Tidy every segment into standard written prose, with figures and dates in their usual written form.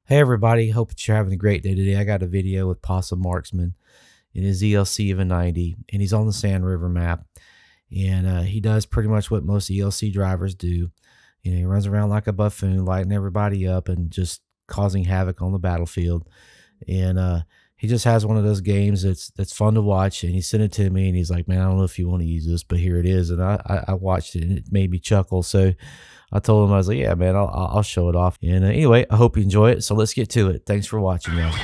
Hey everybody, hope that you're having a great day today. I got a video with Possum Marksman in his Elc Even 90, and he's on the Sand River map. And he does pretty much what most ELC drivers do. He runs around like a buffoon, lighting everybody up and just causing havoc on the battlefield. And he just has one of those games that's fun to watch. And he sent it to me, and he's like, "Man, I don't know if you want to use this, but here it is." And I watched it, and it made me chuckle. So I told him, I was like, "Yeah, man, I'll show it off." And anyway, I hope you enjoy it. So let's get to it. Thanks for watching, y'all.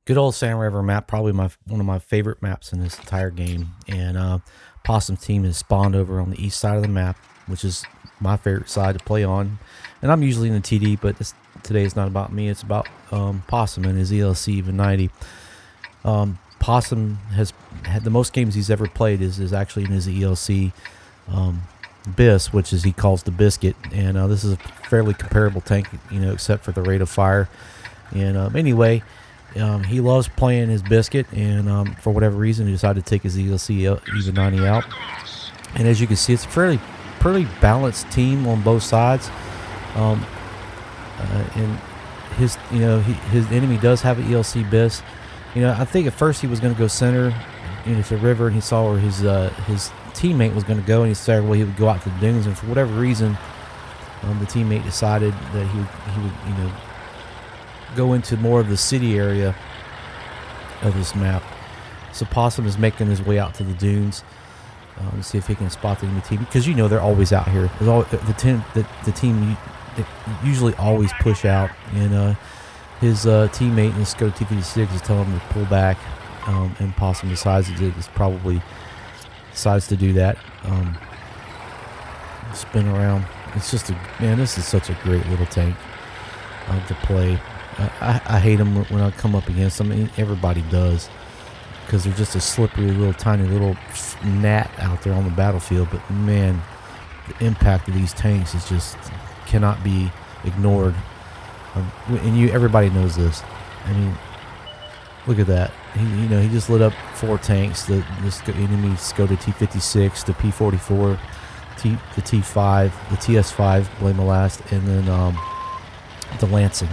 Good old Sand River map, probably one of my favorite maps in this entire game. And Possum team is spawned over on the east side of the map, which is my favorite side to play on. And I'm usually in the TD, but today it's not about me. It's about Possum and his ELC Even 90. Possum has had the most games he's ever played is actually in his ELC BIS, which is he calls the Biscuit. And this is a fairly comparable tank, except for the rate of fire. And anyway, he loves playing his Biscuit, and for whatever reason, he decided to take his ELC Even 90 out. And as you can see, it's a pretty balanced team on both sides. And his enemy does have an ELC BIS. I think at first he was going to go center into the river, and he saw where his teammate was going to go, and he said, well, he would go out to the dunes. And for whatever reason, the teammate decided that he would go into more of the city area of this map. So Possum is making his way out to the dunes to see if he can spot the enemy team, because they're always out here. There's always, the team they usually always push out, and his teammate in the Skoda T56 is telling him to pull back, and Possum decides to do that. Spin around. It's just this is such a great little tank to play. I hate them when I come up against them. Everybody does, because they're just a slippery little tiny little gnat out there on the battlefield. But man, the impact of these tanks is just cannot be ignored. And everybody knows this. I mean, look at that. He just lit up 4 tanks: the enemy Skoda T56, the P44, the T5, the TS5, blame the last, and then the Lansing.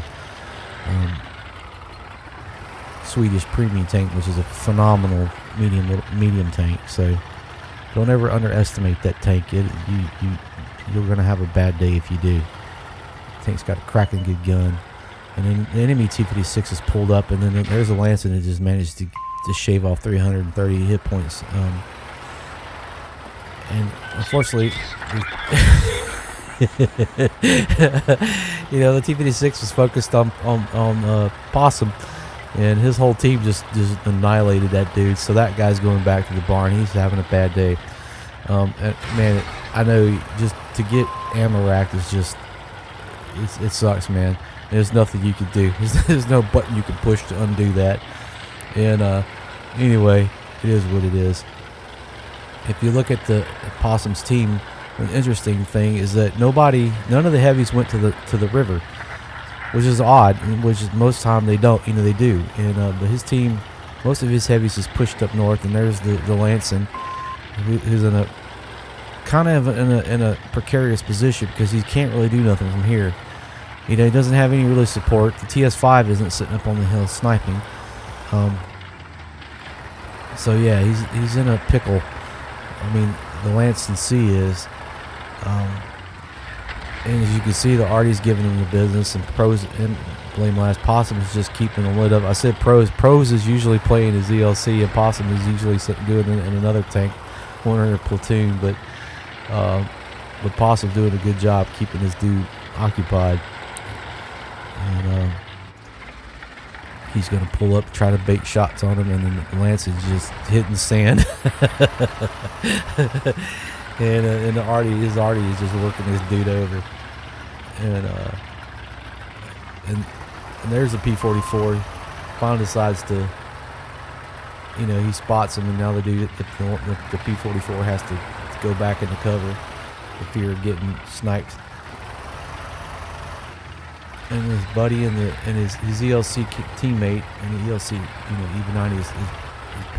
Swedish premium tank, which is a phenomenal medium tank. So don't ever underestimate that tank. You're gonna have a bad day if you do. The tank's got a cracking good gun, and then the enemy T56 is pulled up, and then there's a Lansing that just managed to shave off 330 hit points. And unfortunately, the T56 was focused on Possum, and his whole team just annihilated that dude. So that guy's going back to the barn. He's having a bad day. And man, I know just to get ammo racked is just it sucks, man. There's nothing you can do. There's no button you can push to undo that. And anyway, it is what it is. If you look at Possum's team, the interesting thing is that none of the heavies went to the river, which is odd, which is most time they don't. They do. And but his team, most of his heavies is pushed up north, and there's the Lansing, who's in a kind of in a precarious position, because he can't really do nothing from here. He doesn't have any really support. The TS5 isn't sitting up on the hill sniping. So yeah, he's in a pickle. I mean, the Lansing C is. And as you can see, the Artie's giving him the business, and Pros and blame last. Possum is just keeping them lit up. I said Pros is usually playing his ELC, and Possum is usually doing it in another tank, one in a platoon. But Possum doing a good job keeping this dude occupied. And he's going to pull up, try to bait shots on him, and then Lance is just hitting sand. And his Artie is just working this dude over, and there's a P44. Finally decides to, he spots him, and now the P44 has to go back into cover for fear of getting sniped. and his buddy and his ELC teammate and the ELC, Even 90 is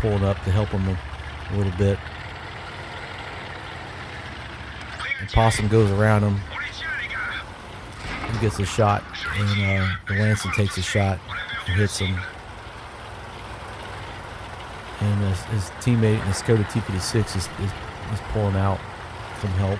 pulling up to help him a little bit. And Possum goes around him. He gets a shot, and Lansing takes a shot and hits him. And his teammate, the Skoda T56, is pulling out some help.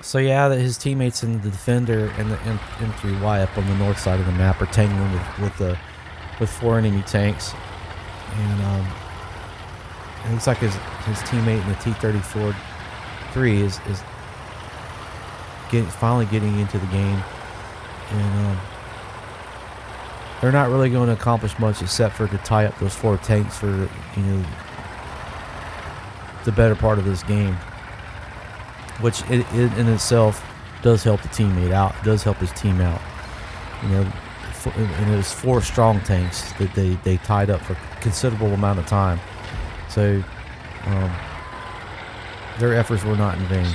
So yeah, his teammates and the Defender and the M3Y up on the north side of the map are tangling with 4 enemy tanks, and it looks like his teammate in the T-34-3 is finally getting into the game, and they're not really going to accomplish much except for to tie up those 4 tanks for the better part of this game, which it in itself does help the teammate out. It does help his team out. And it was 4 strong tanks that they tied up for a considerable amount of time. So their efforts were not in vain.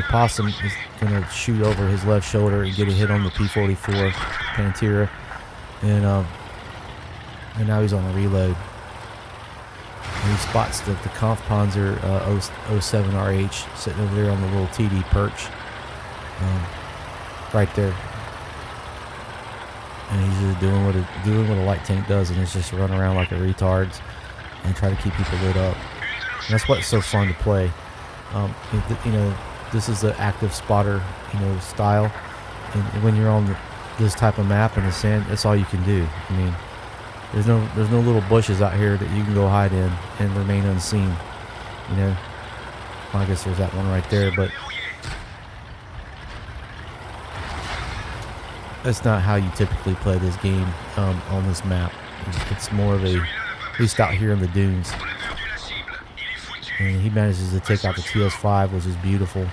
Possum is going to shoot over his left shoulder and get a hit on the P-44 Pantera, and now he's on a reload. And he spots the Kampfpanzer 07RH sitting over there on the little TD perch, right there. And he's just doing what a light tank does, and it's just run around like a retard and try to keep people lit up. And that's what's so fun to play. This is the active spotter, style, and when you're on this type of map in the sand, that's all you can do. I mean, there's no little bushes out here that you can go hide in and remain unseen. Well, I guess there's that one right there, but that's not how you typically play this game on this map. It's more of at least out here in the dunes. And he manages to take out the TS5, which is beautiful.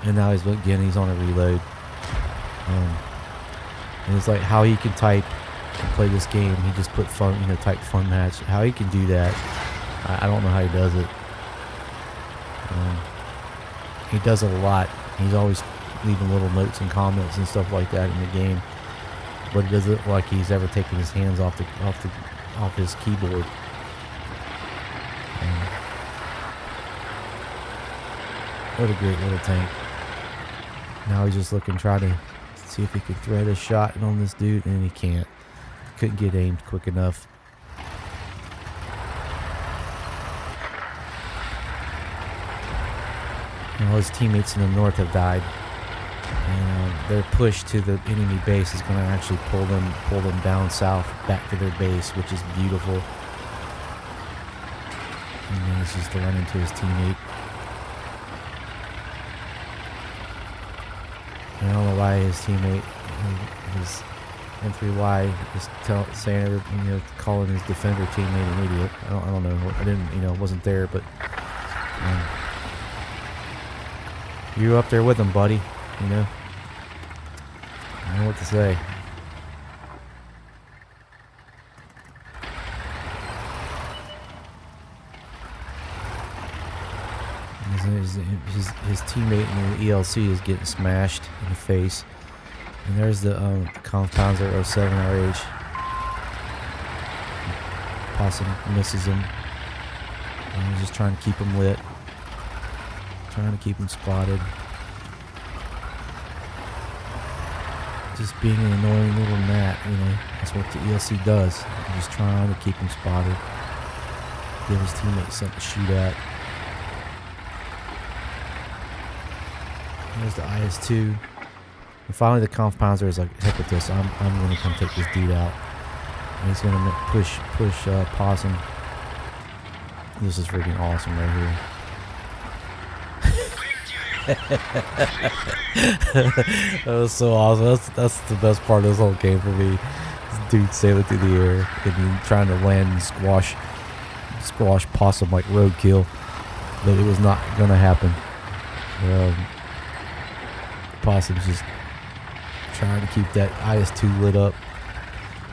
And now he's on a reload. And it's like how he can type and play this game. He just put type fun match. How he can do that, I don't know how he does it. He does it a lot. He's always leaving little notes and comments and stuff like that in the game. But it doesn't look like he's ever taken his hands off his keyboard. What a great little tank. Now he's just trying to see if he can thread a shot on this dude, and he can't. Couldn't get aimed quick enough. And all his teammates in the north have died, and their push to the enemy base is going to actually pull them down south back to their base, which is beautiful. And he manages to run into his teammate. I don't know why his teammate, his M3Y, is saying, calling his Defender teammate an idiot. I don't know. I didn't, wasn't there, but you were up there with him, buddy. I don't know what to say. His teammate in the ELC is getting smashed in the face, and there's the Kampfpanzer 07RH. Possum misses him, and he's just trying to keep him lit, trying to keep him spotted. Just being an annoying little gnat, that's what the ELC does. He's just trying to keep him spotted, give his teammates something to shoot at. There's the IS-2. And finally the Kampfpanzer is like, heck with this, I'm going to come take this dude out. And he's going to push Possum. This is freaking awesome right here. That was so awesome. That's the best part of this whole game for me. This dude sailing through the air and then trying to land and squash Possum like roadkill. But it was not going to happen. Possum's just trying to keep that IS-2 lit up.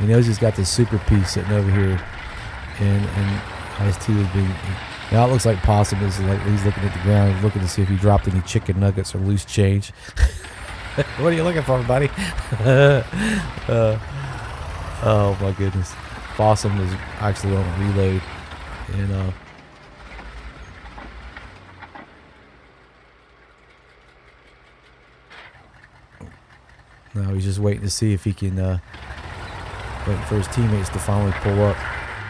He knows he's got this super piece sitting over here, and Ice-T is being. Now it looks like Possum is like he's looking at the ground, looking to see if he dropped any chicken nuggets or loose change. What are you looking for, buddy? Oh my goodness, Possum is actually on a reload, and now he's just waiting to see if he can waiting for his teammates to finally pull up,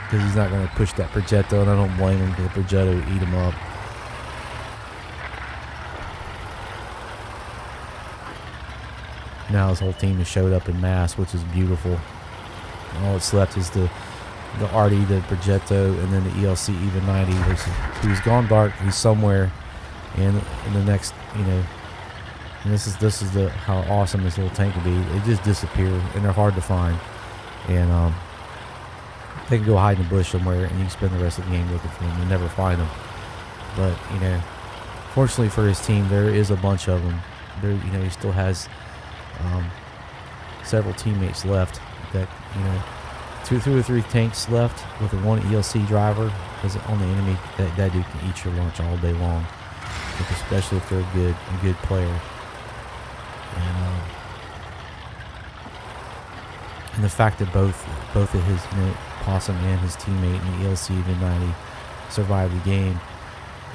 because he's not going to push that Progetto, and I don't blame him, because the Progetto would eat him up. Now his whole team has showed up in mass, which is beautiful. All that's left is the Artie, the Progetto, and then the Elc Even 90, who's gone dark. He's somewhere in the next, and this is how awesome this little tank can be. They just disappear, and they're hard to find. And they can go hide in the bush somewhere, and you can spend the rest of the game looking for them and never find them. But fortunately for his team, there is a bunch of them. There, he still has several teammates left. That two or three tanks left with a one ELC driver. Because on the enemy, that dude can eat your lunch all day long, especially if they're a good player. And the fact that both of his Possum and his teammate in the Elc Even 90 survived the game,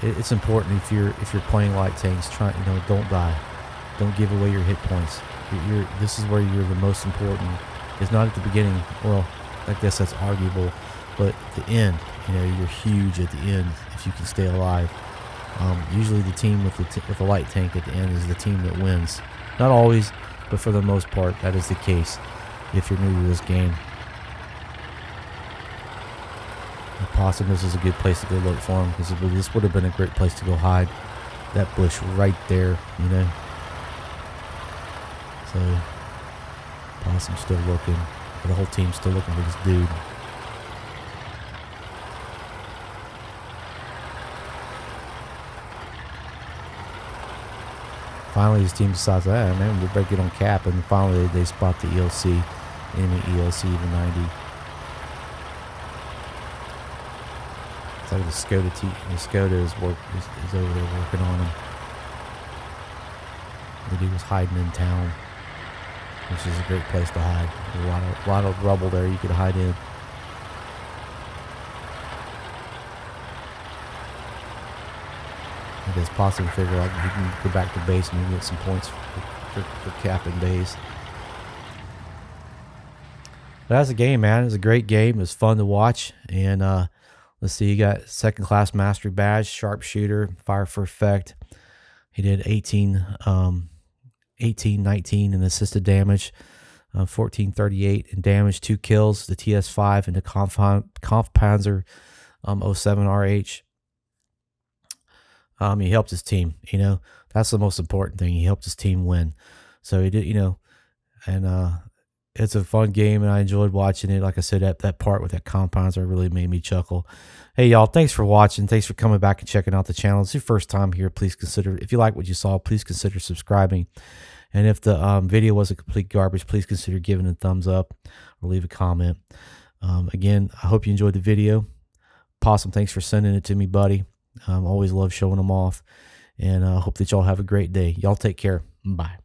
it's important if you're playing light tanks. Don't die, don't give away your hit points. This is where you're the most important. It's not at the beginning. Well, I guess that's arguable, but at the end, you're huge at the end if you can stay alive. Usually, the team with the light tank at the end is the team that wins. Not always, but for the most part, that is the case. If you're new to this game, Possum, this is a good place to go look for him, because this would have been a great place to go hide. That bush right there, So Possum's still looking, or the whole team's still looking for this dude. Finally, his team decides, man, we better get on cap, and finally they spot the ELC in the Elc Even 90. It's like the Skoda is over there working on him. The dude was hiding in town, which is a great place to hide. There's a lot of rubble there you could hide in. I guess Possum figure out he can go back to base and get some points for capping base. But that's a game, man. It was a great game. It was fun to watch. And let's see, you got second class mastery badge, sharpshooter, fire for effect. He did 18, 19 in assisted damage, 1438 in damage, 2 kills, the TS5 and the Kampfpanzer 07 RH. He helped his team, that's the most important thing. He helped his team win. So he did, and it's a fun game, and I enjoyed watching it. Like I said, that part with that Kampfpanzer really made me chuckle. Hey, y'all, thanks for watching. Thanks for coming back and checking out the channel. It's your first time here. Please consider, if you like what you saw, please consider subscribing. And if the video was a complete garbage, please consider giving it a thumbs up or leave a comment. Again, I hope you enjoyed the video. Possum, thanks for sending it to me, buddy. Always love showing them off. And I hope that y'all have a great day. Y'all take care. Bye.